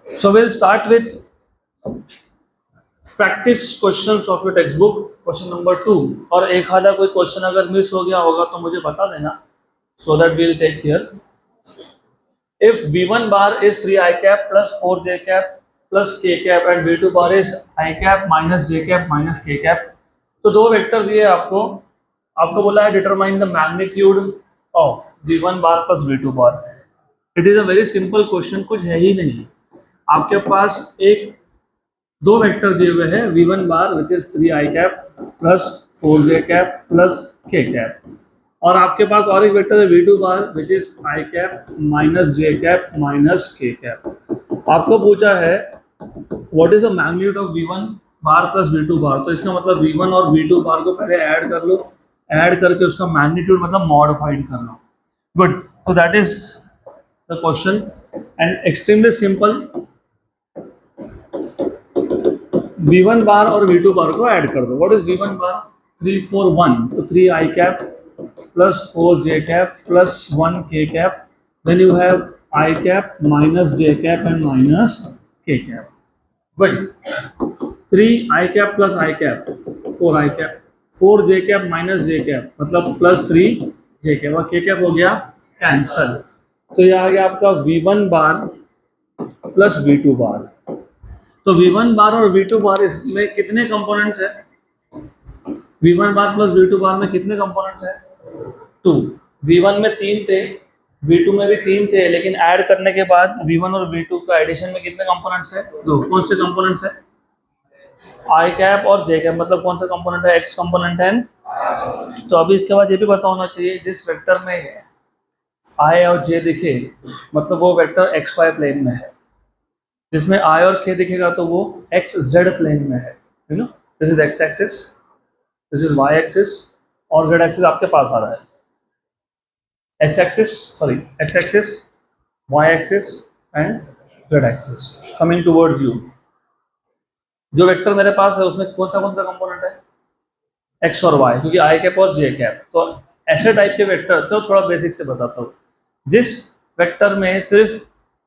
So we'll start with practice questions of your textbook, question number 2. और एक आधा कोई क्वेश्चन अगर मिस हो गया होगा तो मुझे बता देना, so that we'll take here. If V1 bar is 3 I cap plus 4 J cap plus K cap and V2 bar is I cap minus J cap minus K cap, तो दो वेक्टर दिए आपको, आपको बोला है determine the magnitude of V1 bar plus V2 bar. It is a very simple question, कुछ है ही नहीं. आपके पास एक दो वेक्टर दिए हुए हैं, V1 bar which is 3 I cap plus 4 J cap plus K cap, और आपके पास और एक वेक्टर है V2 bar which is I cap minus J cap minus K cap. आपको पूछा है what is the magnitude of V1 bar plus V2 बार. तो इसका मतलब V1 और V2 बार को पहले ऐड कर लो, ऐड करके उसका मैग्नीट्यूड मतलब मॉडिफाइड कर लो. गुड. तो that is the question and extremely simple. V1 बार और V2 बार को ऐड कर दो. What is V1 बार? 3 4 1, तो 3 I cap plus 4 J cap plus 1 K cap. Then you have I cap minus J cap and minus K cap. Good. 3 I cap plus I cap 4 I cap, 4 J cap minus J cap मतलब plus 3 J cap और K cap हो गया cancel. तो ये आ गया आपका V1 bar plus V2 बार. तो V1 बार और V2 बार इसमें कितने कंपोनेंट्स है? V1 बार प्लस V2 बार में कितने कंपोनेंट्स है? 2. V1 में 3 थे, V2 में भी 3 थे, लेकिन ऐड करने के बाद V1 और V2 का एडिशन में कितने कंपोनेंट्स है? 2. कौन से कंपोनेंट्स है? I कैप और J कैप, मतलब कौन सा कंपोनेंट है? X कंपोनेंट है. तो अभी इसके बाद ये भी पता होना चाहिए, जिस वेक्टर में I और J दिखे मतलब वो वेक्टर एक्स वाई प्लेन में है. जिसमें I और K दिखेगा तो वो एक्स जेड प्लेन में है. You know, this is X axis, this is Y axis और जेड एक्सिस आपके पास आ रहा है. X axis, Y axis and Z axis coming towards you. जो वेक्टर मेरे पास है उसमें कौन सा कंपोनेंट है? एक्स और वाई, क्योंकि आई कैप और जे कैप. तो ऐसे टाइप के वेक्टर, तो थोड़ा बेसिक से बताता हूँ. जिस वेक्टर में सिर्फ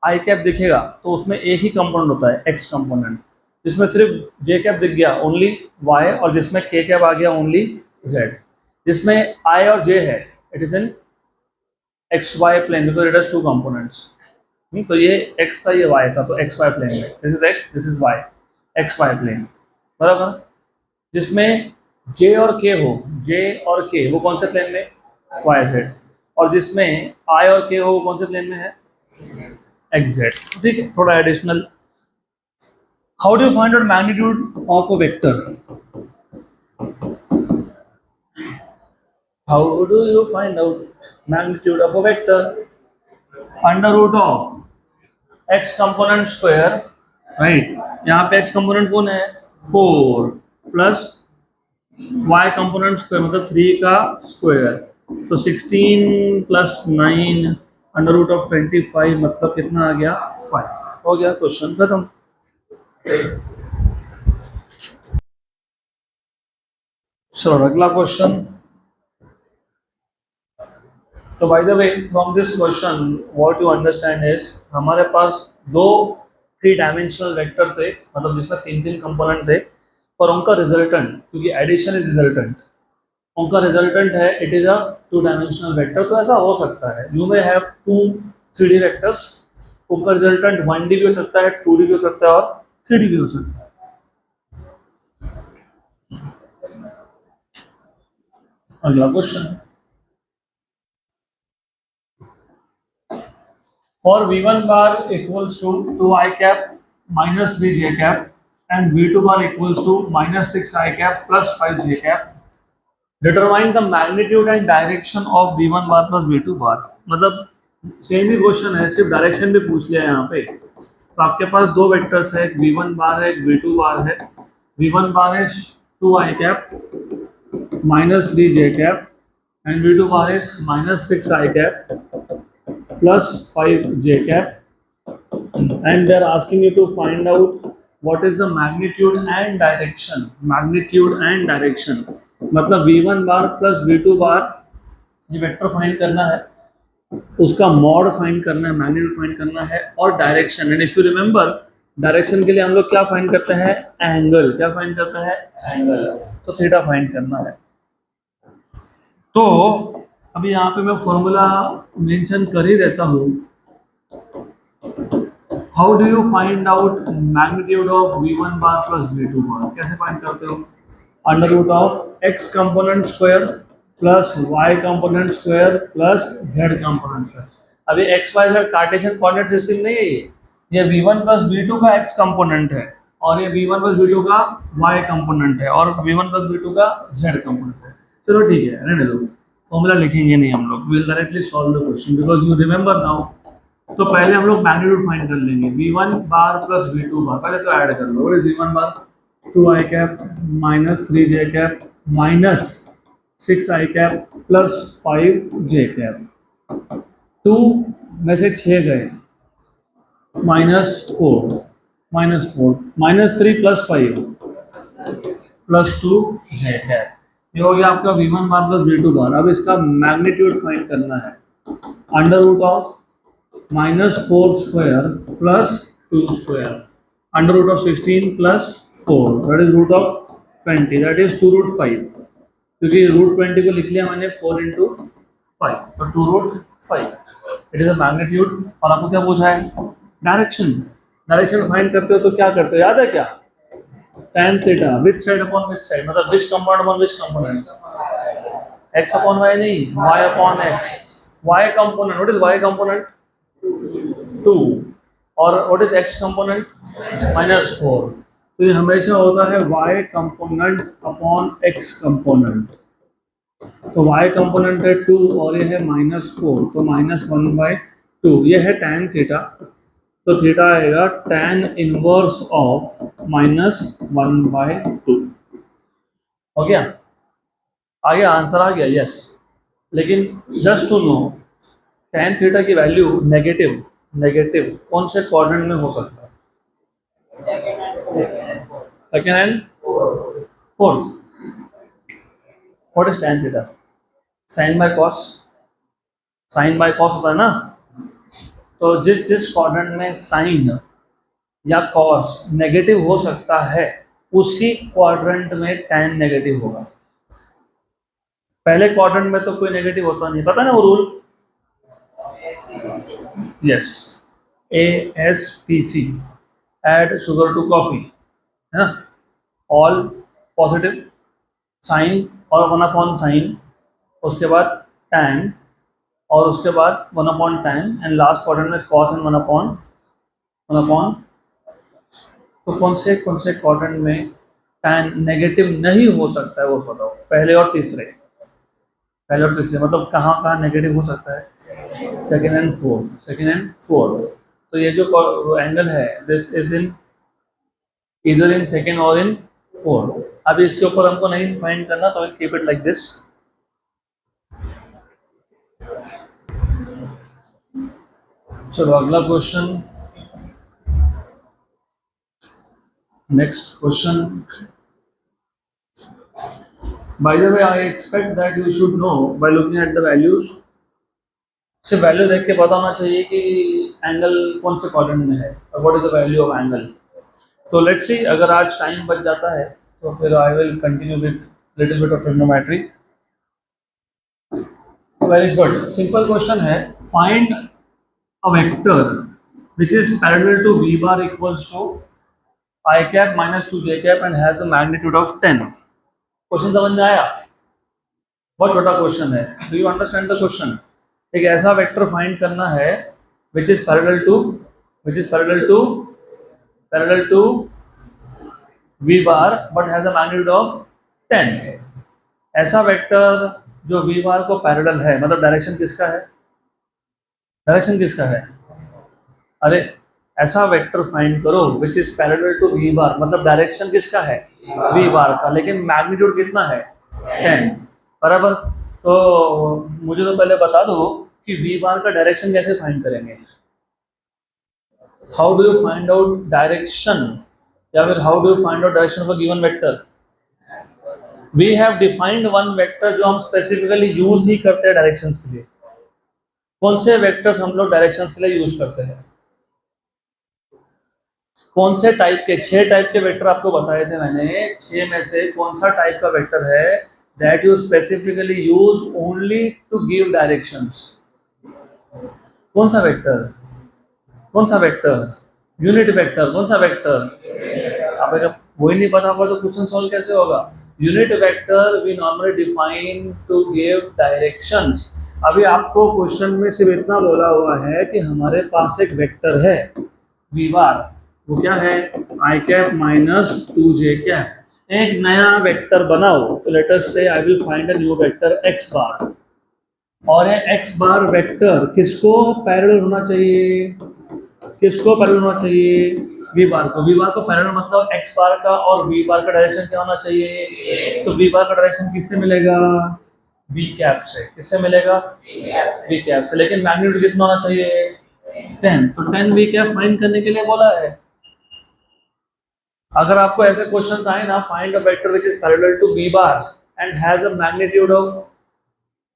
आई कैप दिखेगा तो उसमें एक ही कंपोनेंट होता है, एक्स कंपोनेंट. जिसमें सिर्फ जे कैप दिख गया ओनली वाई, और जिसमें के कैप आ गया ओनली जेड. जिसमें आई और जे है it is in x Y plane because it has 2 components. तो ये एक्स था, ये वाई था, तो एक्स वाई प्लेन में. This is X, this is Y, X Y plane बराबर. जिसमें जे और के हो, जे और के वो कौन से प्लेन में? Y Z. और जिसमें आई और के हो वो कौन से प्लेन में है? X Z. ठीक है, थोड़ा additional. How do you find out magnitude of a vector? How do you find out magnitude of a vector? Under root of X component square, right. यहाँ पे एक्स कंपोनेंट कौन है? 4 plus y component square मतलब 3 का square. तो 16 plus 9 under root of 25 मतलब कितना आ गया? 5. हो गया, क्वेश्चन खत्म. चलो अगला क्वेश्चन. तो by the way from this question what you understand is, हमारे पास दो 3 डायमेंशनल वेक्टर थे, मतलब जिसमें 3 कंपोनेंट थे, और उनका रिजल्टेंट, क्योंकि एडिशन इज रिजल्टेंट, उनका रिजल्टेंट है it is a 2 dimensional vector. तो ऐसा हो सकता है you may have 2 3D vectors, उनका रिजल्टेंट 1D भी हो सकता है, 2D भी हो सकता है और 3D भी हो सकता है. अगला question. For V1 bar equals to 2 I cap minus 3 J cap and V2 bar equals to minus 6 I cap plus 5 J cap. Determine the magnitude and direction of V1 bar plus V2 bar. मतलब same ही question है, सिर्फ direction भी पूछ लिया है यहाँ पे. तो आपके पास दो वेक्टर्स है, एक V1 बार है, एक V2 बार है. V1 bar is 2 I cap minus 3 J cap and V2 bar is minus 6 I cap plus 5 J cap, and they are asking you to find out what is the magnitude and direction. Magnitude and direction मतलब V1 bar plus V2 बार ये vector find करना है. उसका mod find करना है, magnitude find करना है और direction. And if you remember, direction के लिए हम लोग क्या फाइंड करते हैं? एंगल। क्या फाइंड करते हैं? एंगल। तो थीटा फाइंड करना है। तो अभी यहाँ पे मैं फॉर्मूला मेंशन कर ही देता हूँ। How do you find out magnitude of v1 bar plus v2 bar? कैसे फाइंड करते हो? Under root of x component square plus y component square plus z component square. अभी x y z Cartesian coordinate system नहीं है ये v1 plus v2 का x component है और ये v1 प्लस v2 का y कंपोनेंट है और v1 प्लस v2 का z कंपोनेंट है। चलो ठीक है, रहने दो, फॉर्मूला लिखेंगे नहीं हम लोग, will directly solve the question because you remember now. तो पहले हम लोग मैग्नीट्यूड फाइंड कर लेंगे, v1 बार प्लस v2 बार। पहले तो ऐड कर लो, what is v1 bar? 2i cap minus 3j cap minus 6i cap plus 5j cap. 2 में से 6 गए, minus 4 minus 3 plus 5 plus 2j cap. ये हो गया आपका v1 बार प्लस v2 बार। अब इसका मैग्नीट्यूड फाइंड करना है, under root of -4 square plus 2 square under root of 16 plus 4 that is root of 20 that is 2 root 5। क्योंकि रूट 20 को लिख लिया मैंने 4 इंटू 5 तो 2 root 5 it is a magnitude. और आपको क्या पूछा है? डायरेक्शन। डायरेक्शन फाइंड करते हो तो क्या करते हो, याद है क्या? tan theta which side upon which side, मतलब which component upon which component? x upon y नहीं, y upon x। y component, what is y component? 2 और व्हाट इज x कंपोनेंट? -4। तो ये हमेशा होता है y component upon x component. तो y component है 2 और ये है -4 तो -1/2। ये है tan थीटा, तो थीटा आएगा tan इनवर्स ऑफ -1/2। हो गया? आ गया आंसर, आ गया, यस। लेकिन just to know, tan theta की वैल्यू नेगेटिव कौन से क्वाड्रेंट में हो सकता है? Second and fourth. What is tan theta? Sine by cos. Sine by cos होता है ना, तो जिस जिस क्वाड्रेंट में साइन या कॉस नेगेटिव हो सकता है उसी क्वाड्रेंट में tan नेगेटिव होगा। पहले क्वाड्रेंट में तो कोई नेगेटिव होता नहीं, पता ना वो rule? Yes, ASPC, add sugar to coffee, है ना? ऑल पॉजिटिव, साइन और 1 अपॉन साइन, उसके बाद tan और उसके बाद 1 upon tan and last quadrant में कॉस एंड 1 अपॉन। तो कौन से क्वाड्रेंट में tan नेगेटिव नहीं हो सकता है वो बताओ? पहले और तीसरे मतलब कहाँ कहाँ नेगेटिव हो सकता है? Second and fourth. तो ये जो एंगल है दिस इज इन इधर इन सेकेंड और इन फोर्थ। अब इसके ऊपर हमको नहीं फाइंड करना तो कीप इट लाइक दिस। चलो अगला question, next question. By the way I expect that you should no by looking at the values. सिर्फ वैल्यू देख के पता होना चाहिए कि एंगल कौन से क्वाड्रेंट में है और what is the value of angle. तो लेट्स सी, अगर आज टाइम बच जाता है तो फिर I will continue with little bit of trigonometry. Very good, simple question है, find a vector which is parallel to v bar equals to I cap minus 2j cap and has a magnitude of 10। Question समझ में आया? बहुत छोटा question है, do you understand the question? एक ऐसा vector find करना है which is parallel to v bar but has a magnitude of 10। ऐसा वेक्टर जो v bar को पैरेलल है, मतलब डायरेक्शन किसका है? अरे ऐसा वेक्टर फाइंड करो which is parallel to v bar, मतलब डायरेक्शन किसका है? v बार का, लेकिन मैग्नीट्यूड कितना है? 10, बराबर। तो मुझे तो पहले बता दो कि v बार का डायरेक्शन कैसे फाइंड करेंगे? How do you find out direction, या फिर how do you find out direction of a given vector? We have defined one vector जो हम स्पेसिफिकली यूज ही करते हैं डायरेक्शंस के लिए। कौन से वेक्टर्स हम लोग डायरेक्शंस के लिए यूज करते हैं? कौन से टाइप के? 6 टाइप के वेक्टर आपको बताए थे मैंने। 6 में से कौन सा टाइप का वेक्टर है that you specifically use only to give directions? कौन सा वेक्टर? कौन सा वेक्टर? Unit vector. कौन सा वेक्टर? अब अगर वही नहीं पता होगा तो क्वेश्चन सॉल्व कैसे होगा? Unit vector we normally define to give directions. अभी आपको क्वेश्चन में सिर्फ इतना बोला हुआ है कि हमारे पास एक वेक्टर है वी बार, वो क्या है? I cap minus 2j cap. एक नया वेक्टर बनाओ, तो let us say I will find a new vector x bar, और ये एक्स बार वेक्टर किसको पैरेलल होना चाहिए? किसको पैरेलल होना चाहिए? वी बार को। वी बार को पैरेलल मतलब एक्स बार का और वी बार का डायरेक्शन क्या होना चाहिए? तो वी बार का डायरेक्शन किससे मिलेगा? वी कैप से। किससे मिलेगा? वी कैप से। लेकिन मैग्नीट्यूड कितना होना चाहिए? 10। तो 10 वी कैप फाइंड करने के लिए बोला है। अगर आपको ऐसे क्वेश्चन आए ना, find a vector which is parallel to V bar and has a magnitude of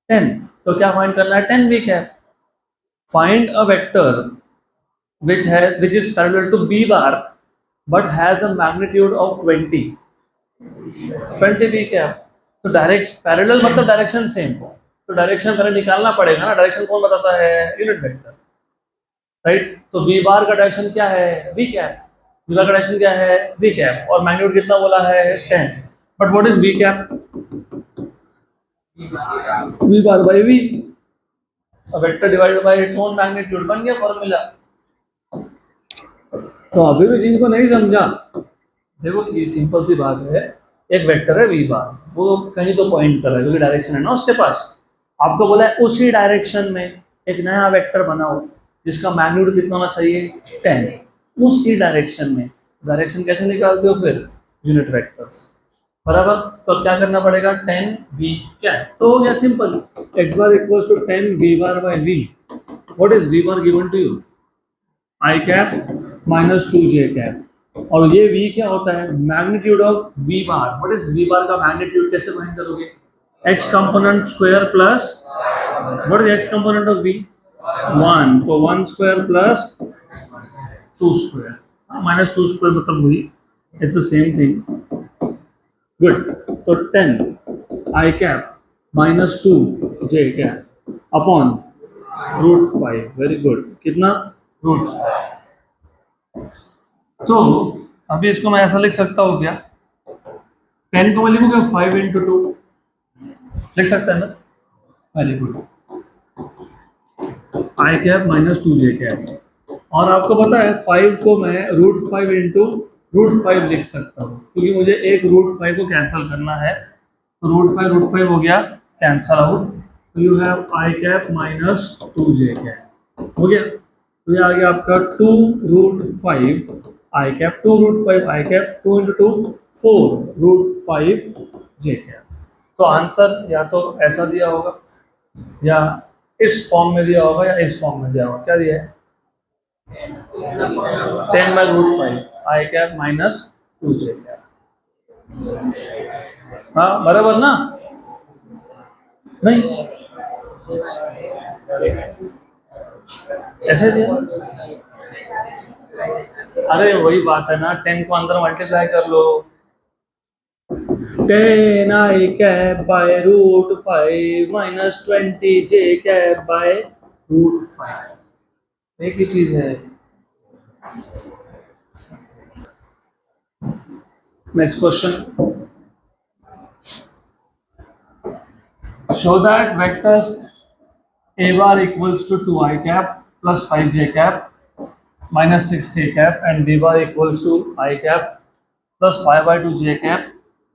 10, तो क्या फाइंड करना है? 10 V cap. Find a vector which is parallel to b bar but has a magnitude of 20 b cap. तो direct parallel मतलब direction same, तो direction पहले निकालना पड़ेगा ना। डायरेक्शन कौन बताता है? Unit vector, right? तो वी बार का डायरेक्शन क्या है? We cap. वी बार का डायरेक्शन क्या है? We cap. और मैग्नीट्यूड कितना बोला है? 10। But what is V cap? V bar by V, vector divided by its own magnitude. बन गया फॉर्मूला। तो अभी भी जिनको नहीं समझा, देखो ये सिंपल सी बात है। एक वेक्टर है वी बार, वो कहीं तो पॉइंट कर रहा है क्योंकि डायरेक्शन है ना उसके पास। आपको बोला है उसी डायरेक्शन में एक नया वेक्टर बनाओ जिसका मैग्नीट्यूड कितना होना चाहिए? 10। उसी डायरेक्शन में डायरेक्शन कैसे निकालते हो फिर? यूनिट वेक्टर्स, बराबर। तो क्या करना पड़ेगा? 10 वी क्या है? तो हो गया simple. X bar equals to 10 V bar by V. What is V bar given to you? I cap minus 2j cap. और ये v क्या होता है? Magnitude of v bar. What is v bar का मैग्नीट्यूड? कैसे find करोगे? x component square plus, what is x component of v? 1। तो 1 square plus 2 square minus 2 square मतलब वही, it's the same thing. Good. तो 10 i cap minus 2j cap upon √5। Very good. कितना? √5। तो अभी इसको मैं ऐसा लिख सकता हूँ क्या? 10 को मैं लिखूँ क्या? 5 × 2 लिख सकता है ना? Very good. I cap minus 2j cap. और आपको पता है 5 को मैं √5 इंटू √5 लिख सकता हूँ क्योंकि मुझे एक √5 को कैंसिल करना है। तो √5 हो गया कैंसल आउट। तो you have I cap minus 2j cap. हो गया। तो ये आ गया आपका 2 √5 आई कैप, 2 √5 आई कैप, 2 × 2 4 √5 j कैप। तो आंसर या तो ऐसा दिया होगा या इस फॉर्म में दिया होगा या इस फॉर्म में दिया होगा। क्या दिया है? 10/√5 आई कैप माइनस 2j कैप। हाँ बराबर ना? नहीं ऐसे दिया। अरे वही बात है ना, 10 को अंदर मल्टीप्लाई कर लो। 10 i cap by √5 minus 20j cap by √5। एक ही चीज है। Next question. Show that vectors a bar equals to 2i cap plus 5j cap minus 6k cap and b bar equals to I cap plus 5/2j cap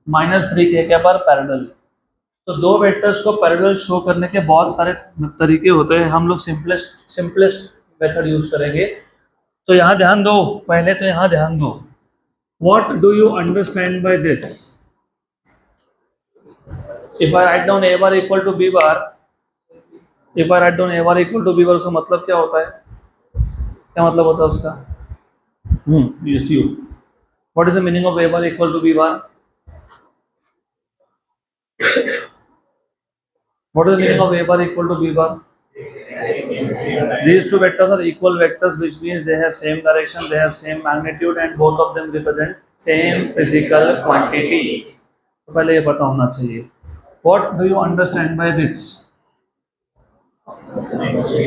minus 3k cap are parallel। तो दो vectors को parallel show करने के बहुत सारे तरीके होते हैं। हम लोग सिंपलेस्ट मेथड यूज करेंगे। तो यहाँ ध्यान दो, पहले तो यहाँ ध्यान दो। What do you understand by this? If I write down a bar equal to b bar, if I write down a bar equal to b bar, उसका मतलब क्या होता है? क्या मतलब होता है उसका? Yes you. What is the meaning of a bar equal to b bar? What is the meaning of a bar equal to b bar? These two vectors are equal vectors, which means they have same direction, they have same magnitude, and both of them represent same physical quantity. तो पहले ये पता होना चाहिए. What do you understand by this?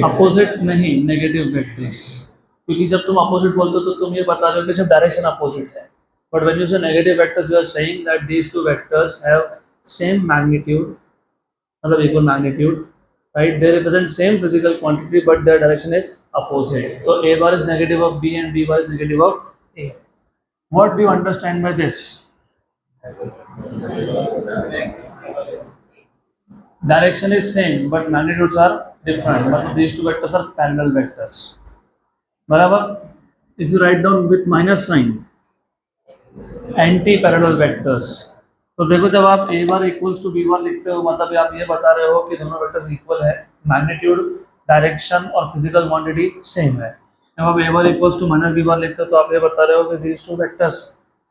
Opposite नहीं, negative vectors. क्योंकि जब तुम अपोजिट बोलते हो तो तुम ये बता रहे हो कि सिर्फ डायरेक्शन अपोजिट है. But when you say negative vectors you are saying that these two vectors have same magnitude, मतलब equal magnitude, right? They represent same physical quantity but their direction is opposite. So a bar is negative of b and b bar is negative of a. What do you understand by this? Direction is same but magnitudes are different. But these two vectors are parallel vectors. बराबर. If you write down with minus sign, anti-parallel vectors. तो देखो जब आप a bar equals to b bar लिखते हो मतलब आप ये बता रहे हो कि दोनों वेक्टर्स इक्वल है, मैग्नीट्यूड, डायरेक्शन और फिजिकल क्वांटिटी सेम है. जब आप a bar equals to minus b bar लिखते हो तो आप ये बता रहे हो कि these two vectors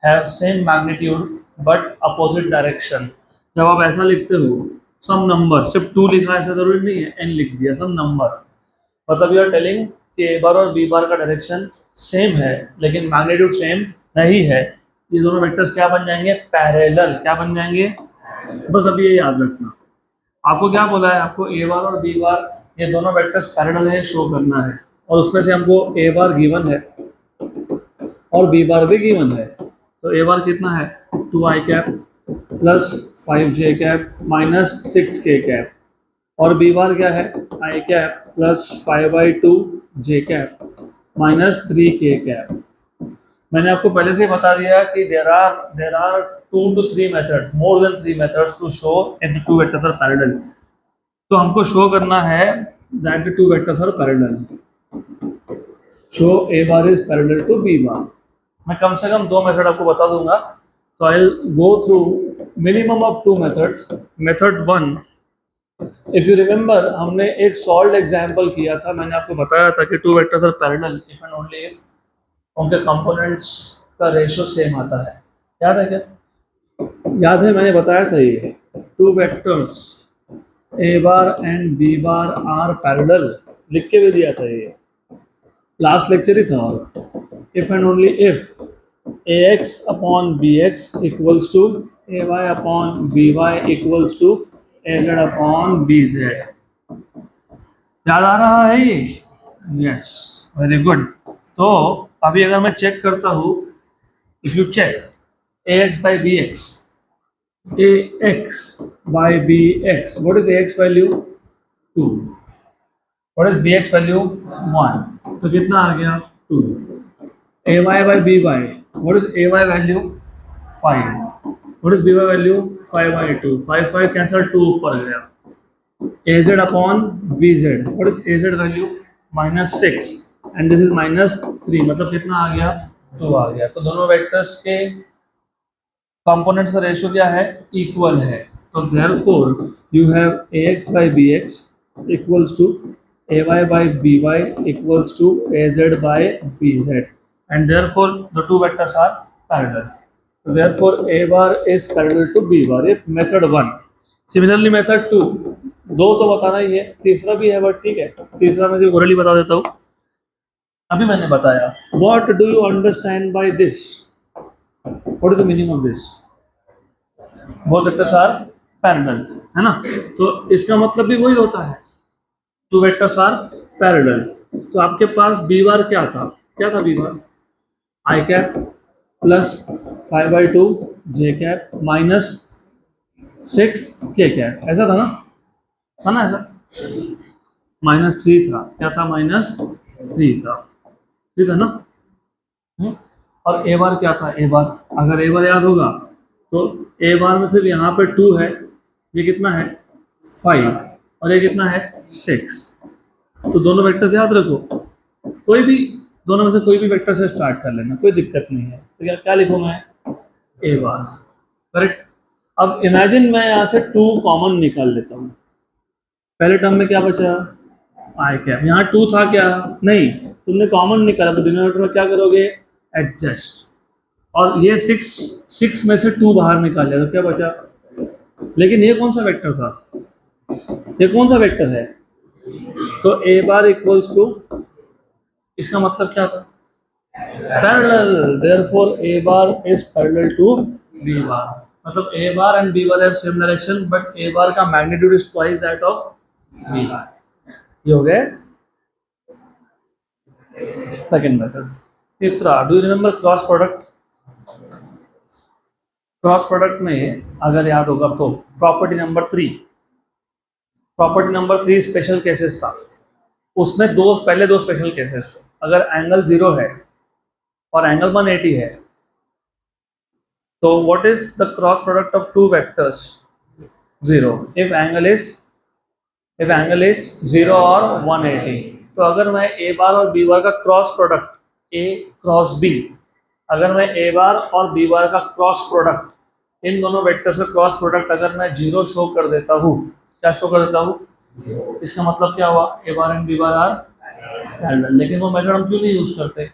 have same magnitude but opposite direction. जब आप ऐसा लिखते हो सम नंबर, सिर्फ 2 लिखा ऐसा जरूरी नहीं है, n लिख दिया, सम नंबर, मतलब यू आर टेलिंग कि a बार और b बार का डायरेक्शन सेम है लेकिन मैग्नीट्यूड सेम नहीं है. ये दोनों वेक्टर्स क्या बन जाएंगे? पैरेलल. क्या बन जाएंगे? बस अभी ये याद रखना. आपको क्या बोला है? आपको a बार और b बार ये दोनों वेक्टर्स पैरेलल है शो करना है, और उसमें से हमको a बार गिवन है और b बार भी गिवन है. तो a बार कितना है? 2i cap plus 5j cap minus 6k cap, और b बार क्या है? i cap plus 5/2j cap minus 3k cap. मैंने आपको पहले से ही बता दिया कि there are 2 to 3 methods, more than 3 methods to show if the two vectors are parallel. तो हमको शो करना है that the two vectors are parallel. Show a bar is parallel to b bar. मैं कम से कम 2 मेथड आपको बता दूंगा. तो I will go through minimum of 2 methods. Method 1, if you remember हमने एक सॉल्व एग्जांपल किया था. मैंने आपको बताया था कि two vectors are parallel if and only if उनके कंपोनेंट्स का रेशियो सेम आता है. याद है क्या? याद है, मैंने बताया था ये two vectors a bar and b bar are parallel, लिख के भी दिया था ये, लास्ट लेक्चर ही था. If and only if ax upon bx equals to ay upon by equals to az upon bz. याद आ रहा है ये? Yes, very good. तो अभी अगर मैं चेक करता हूँ, if you check ax by bx, ax by bx, what is ax value? 2. what is bx value? 1. तो कितना आ गया? 2. ay by by, what is ay value? 5. what is by value? 5/2. 5 cancel, 2 ऊपर गया. az upon bz, what is az value? -6 and this is -3, मतलब कितना आ गया? 2 आ गया. तो दोनों वेक्टर्स के कंपोनेंट्स का रेशियो क्या है? इक्वल है. तो therefore you have ax by bx equals to ay by by equals to az by bz, and therefore the two vectors are parallel. तो therefore a bar is parallel to b bar. ये method 1. Similarly method 2, 2 तो बताना ही है, तीसरा भी है but ठीक है, तीसरा मैं ओरली बता देता हूँ. अभी मैंने बताया. What do you understand by this? What is the meaning of this? Both vectors are parallel, है ना? तो इसका मतलब भी वही होता है, two vectors are parallel. तो आपके पास b बार क्या था? क्या था b bar? i cap plus 5/2j cap minus 6k cap. ऐसा था ना? था ना ऐसा? -3 था. क्या था? -3 था. ठीक है ना? और a बार क्या था? a बार, अगर a बार याद होगा तो a बार में सिर्फ यहाँ पे 2 है, ये कितना है? 5, और ये कितना है? 6. तो दोनों वेक्टर्स याद रखो, कोई भी दोनों में से कोई भी वेक्टर से स्टार्ट कर लेना, कोई दिक्कत नहीं है. तो क्या लिखूँ मैं? a bar. करेक्ट. अब इमेजिन मैं यहाँ से 2 कॉमन निकाल लेता हूँ. पहले टर्म में क्या बचा? आई कैप. यहाँ 2 था क्या? नहीं. तुमने कॉमन निकाला तो डिनोमिनेटर में क्या करोगे? एडजस्ट. और ये 6 में से 2 बाहर निकाल लिया तो क्या बचा? लेकिन ये कौन सा वेक्टर था? ये कौन सा वेक्टर है? तो ए बार इक्वल्स टू, इसका मतलब क्या था, parallel, therefore a bar is parallel to b bar, मतलब a bar and b bar have same direction but a bar का magnitude is twice that of b bar. ये हो गया second method. तीसरा, do you remember cross product? Cross product में अगर याद होगा तो property number 3, property number 3 special cases था, उसमें पहले दो स्पेशल केसेस, अगर एंगल 0 है और एंगल 180 है, तो what is the cross product of two vectors? 0 if angle is 0 और 180। तो अगर मैं ए बार और बी बार का क्रॉस प्रोडक्ट, ए क्रॉस बी, अगर मैं ए बार और बी बार का क्रॉस प्रोडक्ट, इन दोनों वेक्टर्स का क्रॉस प्रोडक्ट अगर मैं 0 शो कर देता हूँ, क्या शो कर देता हूँ, इसका मतलब क्या हुआ, a bar and b bar are parallel. लेकिन वो मेथड हम क्यों नहीं यूज करते?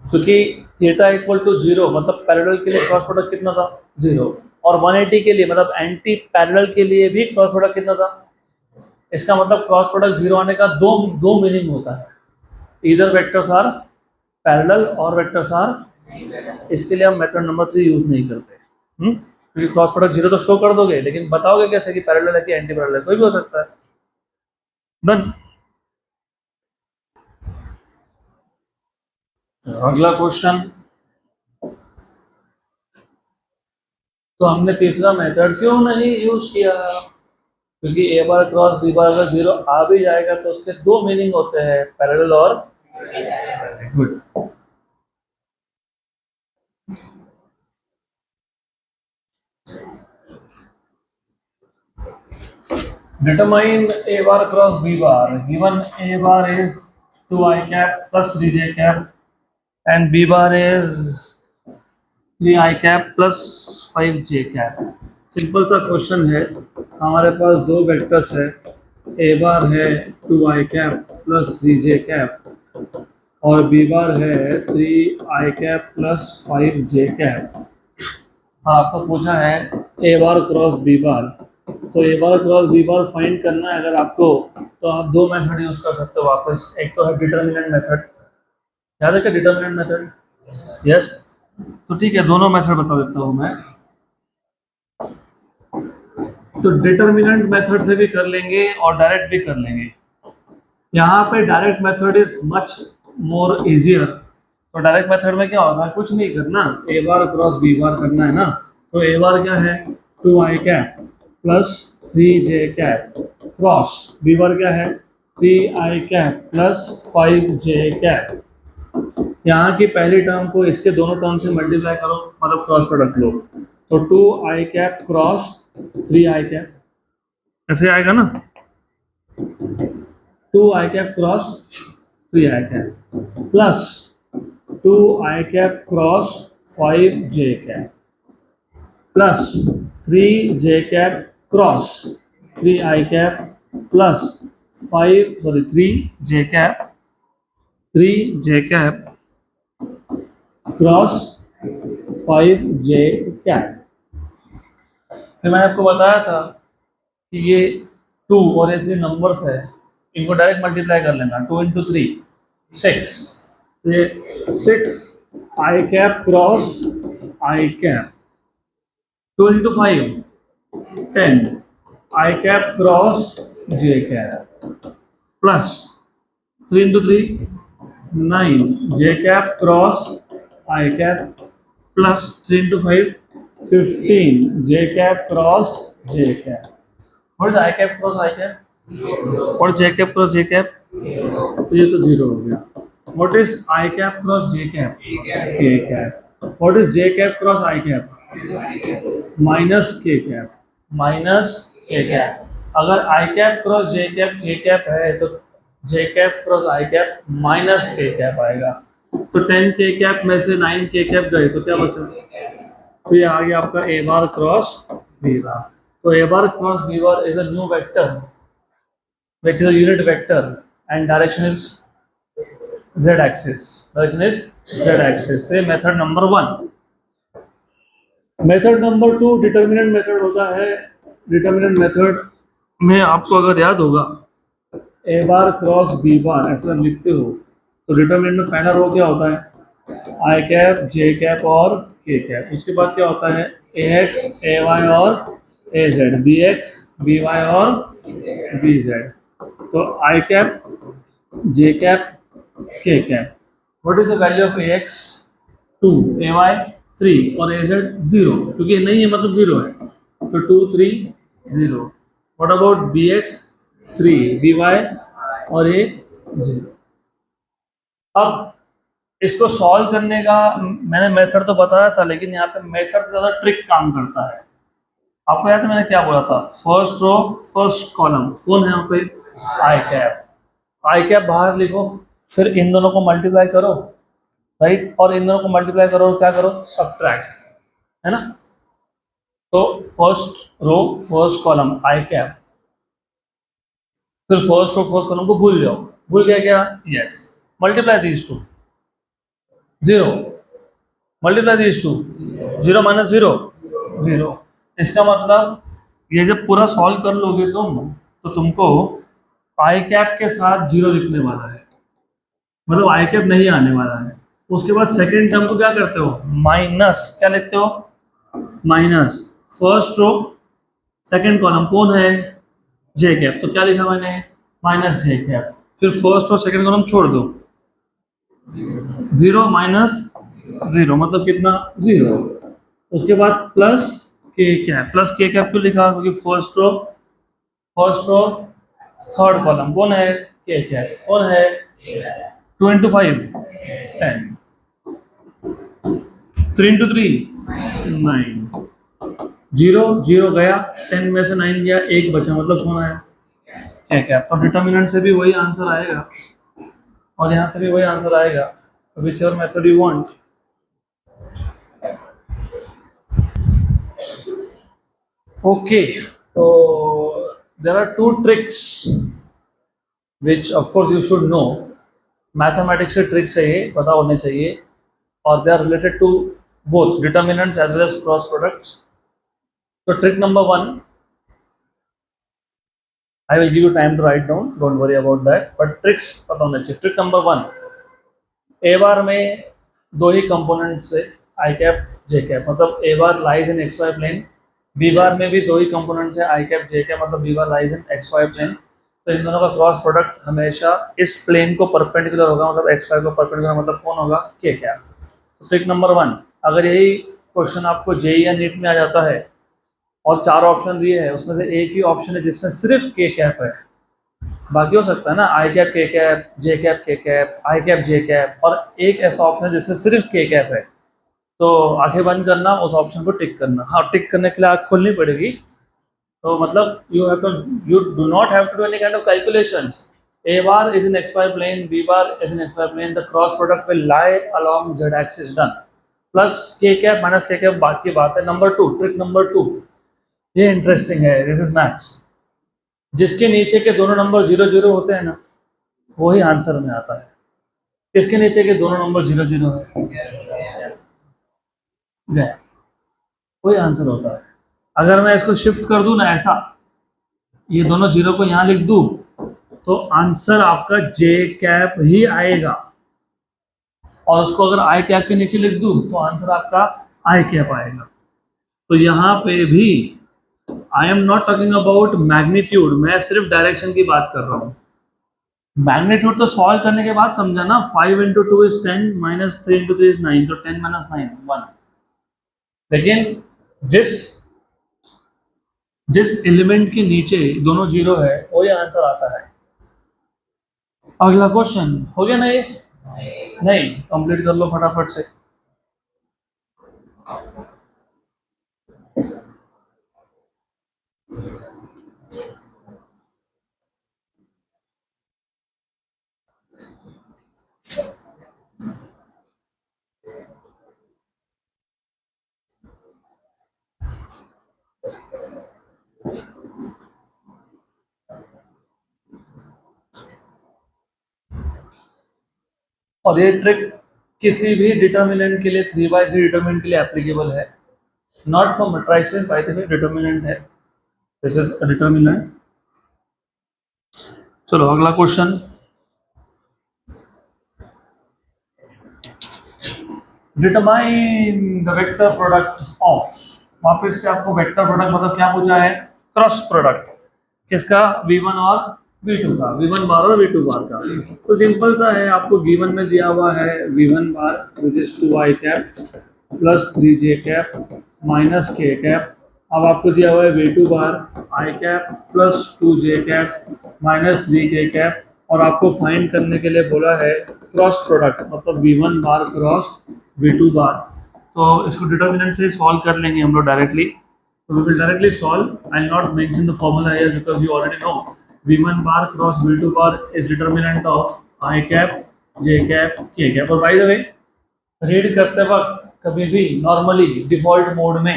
क्योंकि थीटा इक्वल टू 0 मतलब पैरेलल के लिए क्रॉस प्रोडक्ट कितना था, 0, और 180 के लिए मतलब एंटी पैरेलल के लिए भी क्रॉस प्रोडक्ट कितना था। इसका मतलब क्रॉस प्रोडक्ट 0 आने का दो मीनिंग होता है, इधर वेक्टर्स आर पैरेलल और वेक्टर्स आर, इसके लिए हम मेथड नंबर 3 यूज नहीं करते। क्योंकि क्रॉस प्रोडक्ट 0 तो शो कर दोगे, लेकिन बताओगे कैसे कि पैरेलल है कि एंटी पैरेलल है, कोई भी हो सकता है। डन। अगला क्वेश्चन, तो हमने तीसरा मेथड क्यों नहीं यूज किया? क्योंकि ए बार क्रॉस बी बार अगर 0 आ भी जाएगा तो उसके दो मीनिंग होते हैं, पैरेलल और good. Determine a bar cross b bar. Given a bar is 2i cap plus 3j cap and b bar is 3i cap plus 5j cap. Simple सा क्वेश्चन है, हमारे पास दो वेक्टर्स है, ए बार है 2i cap plus 3j cap और B bar है 3i cap plus 5j cap. आपको पूछा है ए बार क्रॉस बी बार, तो a bar cross B bar find करना है अगर आपको, तो आप दो मेथड यूज कर सकते हो वापस। एक तो है डिटर्मिनेंट मेथड, याद है क्या डिटर्मिनेंट मेथड? यस, तो ठीक है, दोनों मेथड बता देता हूँ मैं। तो डिटर्मिनेंट मेथड से भी कर लेंगे और डायरेक्ट भी कर लेंगे। यहाँ पे direct method is much more easier. तो डायरेक्ट मेथड में क्या होता है, कुछ नहीं करना, ए बार क्रॉस बी बार करना है ना। तो ए बार क्या है 2i cap plus 3j cap cross B bar क्या है 3i cap plus 5j cap. यहाँ की पहली टर्म को इसके दोनों टर्म से मल्टीप्लाई करो, मतलब क्रॉस प्रोडक्ट लो, तो 2i cap cross 3i cap ऐसे आएगा ना, 2i cap cross 3i cap plus 2i cap cross 5j cap plus 3j cap cross 3i cap plus 3j cap cross 5j cap. फिर मैंने आपको बताया था कि ये 2 और ये 3 नंबर्स है, इनको डायरेक्ट मल्टीप्लाई कर लेना, 2 इंटू 3 6, तो ये 6i cap cross i cap, 2 into 5 10 i cap cross j cap plus 3 into 3 9 j cap cross i cap plus 3 into 5 15 j cap cross j cap. What is i cap cross i cap और j cap cross j cap, तो ये तो 0 हो गया। What is i cap cross j cap, k cap. What is j cap cross i cap, minus k cap, minus k cap. अगर i cap cross j cap k cap है तो j cap cross i cap minus k cap आएगा। तो 10 k cap में से 9 k cap गए तो क्या बचा, तो ये आ गया आपका ए बार क्रॉस बी बार। तो a bar cross B bar is a new vector, which is a unit vector and direction is z axis, direction is z axis। तो ये method number 1। Method number 2 determinant method होता है। Determinant method में आपको अगर याद होगा ए bar cross B bar ऐसा लिखते हो तो डिटरमिनेंट में पहला रो क्या होता है, आई कैप जे कैप और के कैप। उसके बाद क्या होता है, ए एक्स ए वाई और a z, b x b Y और बी जेड। तो i cap j cap k cap, what is the value of a x 2, a y 3 और ए जेड 0, क्योंकि ये नहीं है मतलब 0 है, तो 2 3 0। What about B X 3, B Y और ए 0। अब इसको सॉल्व करने का मैंने मेथड तो बताया था, लेकिन यहाँ पे मेथड से ज़्यादा ट्रिक काम करता है। आपको याद है मैंने क्या बोला था, फर्स्ट रो फर्स्ट कॉलम कौन है यहाँ पे, आई कैप। आई कैप बाहर लिखो, फिर इन दोनों को मल्टीप्लाई करो, राइट, और इन दोनों को मल्टीप्लाई करो और क्या करो, सब्ट्रैक्ट, है ना। तो first row first column I cap, फिर फर्स्ट रो फर्स्ट कॉलम को भूल जाओ, भूल गया क्या, yes, multiply these two, 0, multiply these two, 0 minus 0 0। इसका मतलब ये जब पूरा सॉल्व कर लोगे तुम तो तुमको आई कैप के साथ 0 दिखने वाला है, मतलब आई कैप नहीं आने वाला है। उसके बाद सेकेंड टर्म को क्या करते हो, माइनस, क्या लिखते हो, minus first row second column कौन है, जे कैप, तो क्या लिखा मैंने, माइनस जे कैप। फिर फर्स्ट और सेकेंड कॉलम छोड़ दो, 0 माइनस 0 मतलब कितना, 0। उसके बाद प्लस के कैप, प्लस के कैप क्यों लिखा, क्योंकि फर्स्ट रो थर्ड कॉलम कौन है, के कैप, कौन है, 2 into 5 10, 3 into 3 9, 0 0 गया, 10 में से 9 गया, 1 बचा, मतलब कौन आया, के कैप। तो डिटर्मिनेंट से भी वही आंसर आएगा और यहाँ से भी वही आंसर आएगा, तो whichever method you want. Okay, तो there are 2 tricks which of course you should know. Mathematics के ट्रिक्स है ये, पता होने चाहिए, और they are related to both determinants as well as cross products. तो trick number 1, I will give you time to write down, don't worry about that, but tricks पता होना चाहिए। ट्रिक नंबर 1, ए बार में दो ही कंपोनेंट्स है, आई कैप जे कैप, मतलब a bar lies in x Y plane. B bar में भी दो ही कंपोनेंट्स है, आई कैप जे कैप, मतलब b bar lies in x Y plane. तो इन दोनों का क्रॉस प्रोडक्ट हमेशा इस प्लेन को परपेंडिकुलर होगा, मतलब एक्स वाई को परपेंडिकुलर, मतलब कौन होगा, के कैप। तो ट्रिक नंबर 1, अगर यही क्वेश्चन आपको जेईई या नीट में आ जाता है और 4 ऑप्शन दिए हैं, उसमें से एक ही ऑप्शन है जिसमें सिर्फ के कैप है, बाकी हो सकता है ना आई cap k cap, j cap k cap, आई कैप जे कैप, और एक ऐसा ऑप्शन है जिसमें सिर्फ के कैप है, तो आंखें बंद करना, उस ऑप्शन को टिक करना। हाँ, टिक करने के लिए आँख खोलनी पड़ेगी, तो मतलब you do not have to do any kind of calculations. A bar is in x Y plane, B bar is in x Y plane, the cross product will lie along Z axis, done. Plus के cap minus K cap, बाकी बात है। Number 2, trick number 2, ये interesting है, this is maths. जिसके नीचे के दोनों नंबर 0 0 होते हैं ना, वही आंसर में आता है। किसके नीचे के दोनों नंबर 0 0 है, गया, वही आंसर होता है। अगर मैं इसको शिफ्ट कर दूं ना ऐसा, ये दोनों 0 को यहाँ लिख दूं, तो आंसर आपका जे कैप ही आएगा, और उसको अगर आई कैप के नीचे लिख दूं तो आंसर आपका आई कैप आएगा। तो यहाँ पे भी I am not talking about magnitude, मैं सिर्फ डायरेक्शन की बात कर रहा हूँ। मैग्नीट्यूड तो सॉल्व करने के बाद समझा ना, 5 into 2 is 10 minus 3 into 3 is 9, तो 10 minus 9 1। लेकिन जिस जिस एलिमेंट के नीचे दोनों 0 है वही आंसर आता है। अगला क्वेश्चन हो गया ना ये, नहीं कंप्लीट कर लो फटाफट से। और ये ट्रिक किसी भी डिटर्मिनेंट के लिए, 3/3 डिटर्मिनेंट के लिए एप्लीकेबल है, not for matrices, by the way determinant है, दिस इज अ डिटर्मिनेंट। चलो अगला question, determine the vector product of, वापस से आपको वेक्टर प्रोडक्ट मतलब क्या पूछा है, क्रॉस प्रोडक्ट किसका, v1 और v2 का, v1 बार और v2 बार का। तो सिंपल सा है, आपको गिवन में दिया हुआ है v1 bar which is 2i cap plus 3j cap minus k cap. अब आपको दिया हुआ है v2 bar i cap plus 2j cap minus 3k cap, और आपको फाइंड करने के लिए बोला है क्रॉस प्रोडक्ट मतलब v1 बार क्रॉस v2 बार। तो इसको डिटर्मिनेंट से सॉल्व कर लेंगे हम लोग directly. So we will directly solve. I'll not mention the formula here because you already know. V1 bar cross V2 bar is determinant of I cap, J cap, K cap. और by the way, read करते वक्त कभी भी normally default mode में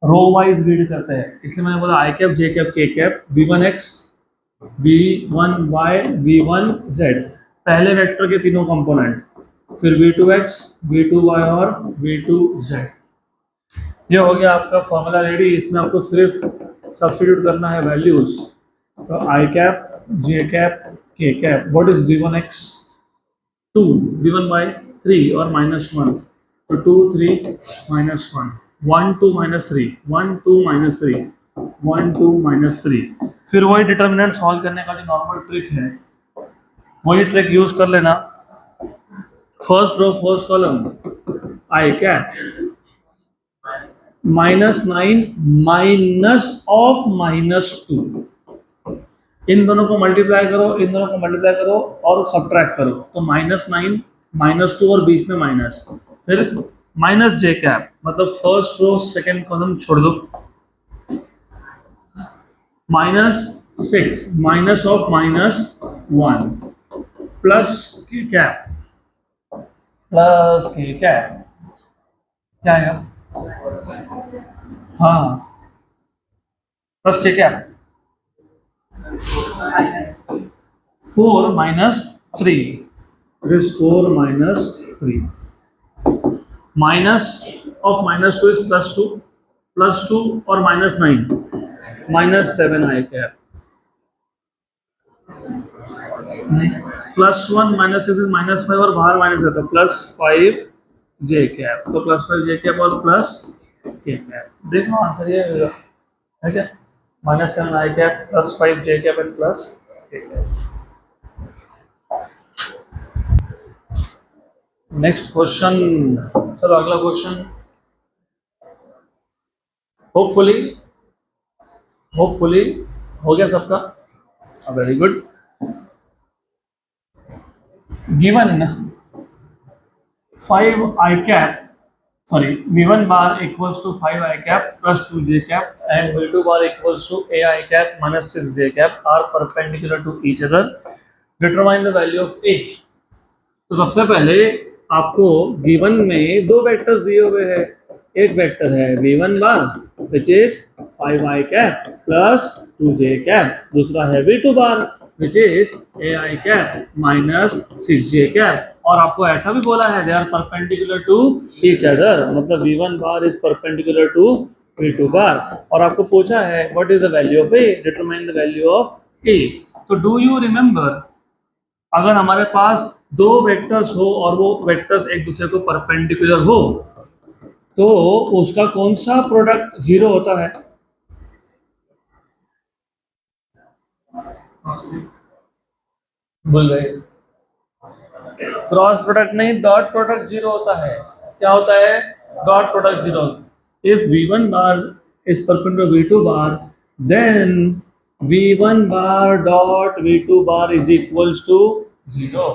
row wise read करते हैं, इसलिए मैंने बोला I cap, J cap, K cap, V1x, V1y, V1z पहले वेक्टर के तीनों कंपोनेंट, फिर V2x, V2y और V2z। ये हो गया आपका फॉर्मूला रेडी। इसमें आपको सिर्फ सब्स्टिट्यूट करना है वैल्यूज। तो i cap, j cap, k cap, what is v1x 2, v1y 3 और -1, तो 2 3 -1, 1 2 -3, 1 2 -3, 1 2 -3। फिर वही डिटर्मिनेंट सॉल्व करने का जो नॉर्मल ट्रिक है वही ट्रिक यूज कर लेना। First row first column I cap -9 minus of -2, इन दोनों को मल्टीप्लाई करो, इन दोनों को मल्टीप्लाई करो और सब्ट्रैक्ट करो, तो -9 -2 और बीच में माइनस, फिर माइनस जे कैप मतलब फर्स्ट रो सेकेंड कॉलम छोड़ दो, -6 माइनस ऑफ -1 प्लस के कैप क्या आएगा, हाँ प्लस के cap 4 -3, it is 4 -3, minus of -2 is +2 और -9 -7 आई कैप, +1 -6 is -5 और बाहर माइनस है तो +5 जे कैप, तो +5 जे कैप और प्लस के कैप। देख लो आंसर ये है क्या, -7 i cap +5 j cap and plus के कैप। नेक्स्ट क्वेश्चन, चलो अगला क्वेश्चन। होपफुली हो गया सबका, very good. Given 5 i cap, sorry, v1 bar equals to 5 i cap plus 2 j cap and v2 bar equals to a I cap minus 6 j cap are perpendicular to each other. Determine the value of a. तो सबसे पहले आपको given में दो vectors दिए हुए हैं, एक वेक्टर है v1 bar which is 5 i cap plus 2 j cap, दूसरा है v2 bar which is a I cap minus 6 j cap, और आपको ऐसा भी बोला है they are perpendicular to each other, मतलब v1 bar is perpendicular to v2 bar, और आपको पूछा है what is the value of a, determine the value of a। तो डू यू रिमेंबर, अगर हमारे पास दो वेक्टर्स हो और वो वेक्टर्स एक दूसरे को परपेंडिकुलर हो तो उसका कौन सा प्रोडक्ट 0 होता है, बोल गए, क्रॉस प्रोडक्ट नहीं डॉट प्रोडक्ट 0 होता है। क्या होता है, dot product 0। If v1 bar is perpendicular v2 bar then v1 bar dot v2 bar is equals to 0।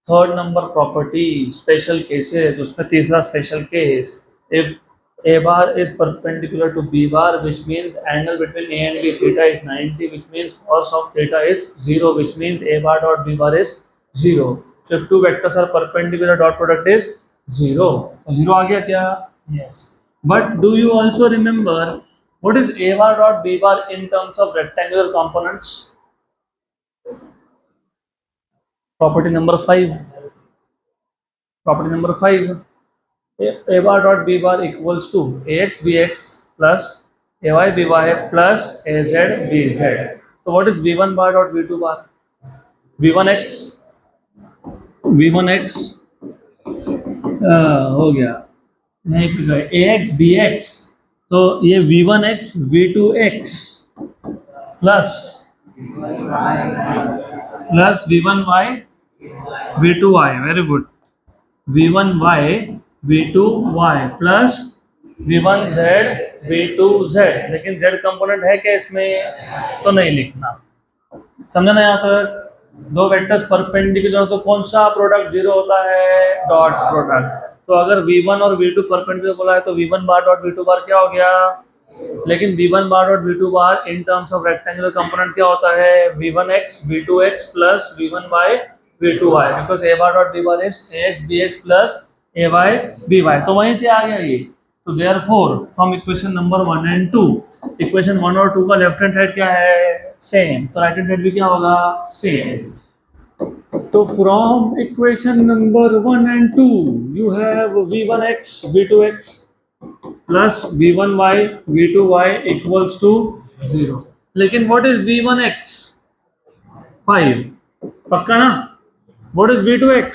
Third number property, special cases, उसमें तीसरा special case, if a bar is perpendicular to b bar which means angle between a and b theta is 90 which means cos of theta is 0 which means a bar dot b bar is 0। so if two vectors are perpendicular dot product is 0, तो 0 आ गया क्या, yes। but do you also remember what is a bar dot b bar in terms of rectangular components, property number 5 a bar dot b bar equals to ax bx plus ay by plus az bz। तो what is v1 bar dot v2 bar? v1x हो गया, यहीं पे गए ax bx, तो ये v1x v2x plus v1y v2y, very good, v1y v2y plus v1z v2z, लेकिन z component है क्या इसमें? तो नहीं लिखना, समझा ना यहाँ तक? दो वेक्टर्स परपेंडिकुलर तो कौन सा प्रोडक्ट जीरो होता है? Dot product. तो अगर v1 और v2 परपेंडिकुलर बोला है तो v1 बार डॉट v2 बार क्या हो गया? लेकिन v1 bar dot v2 bar in terms of rectangular component क्या होता है? v1x v2x plus v1y v2y, because a bar dot b bar is ax bx plus ay by, तो वहीं से आ गया ये। तो therefore from equation number 1 and 2, equation 1 और 2 का लेफ्ट हैंड साइड क्या है? सेम, तो राइट हैंड साइड भी क्या होगा? सेम। तो from equation number 1 and 2 you have v1x v2x plus v1y v2y equals to 0। लेकिन व्हाट इज v1x? 5, पक्का ना? What is v2x?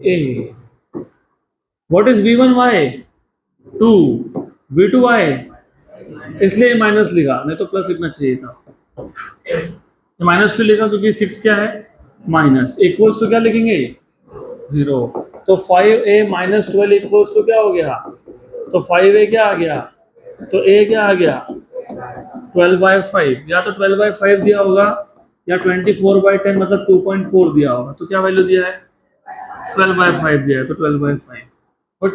a। What is v1y? 2, v2y, इसलिए माइनस लिखा, नहीं तो प्लस लिखना चाहिए था। माइनस क्यों लिखा? क्योंकि 6 क्या है? माइनस, इक्वल्स टू क्या लिखेंगे? 0। तो 5a माइनस 12 इक्वल्स टू क्या हो गया? तो 5a क्या आ गया? तो a क्या आ गया? 12/5, या तो 12/5 दिया होगा या 24/10 मतलब 2.4 दिया होगा। तो क्या वैल्यू दिया है? 12/5 दिया है, तो 12/5। बट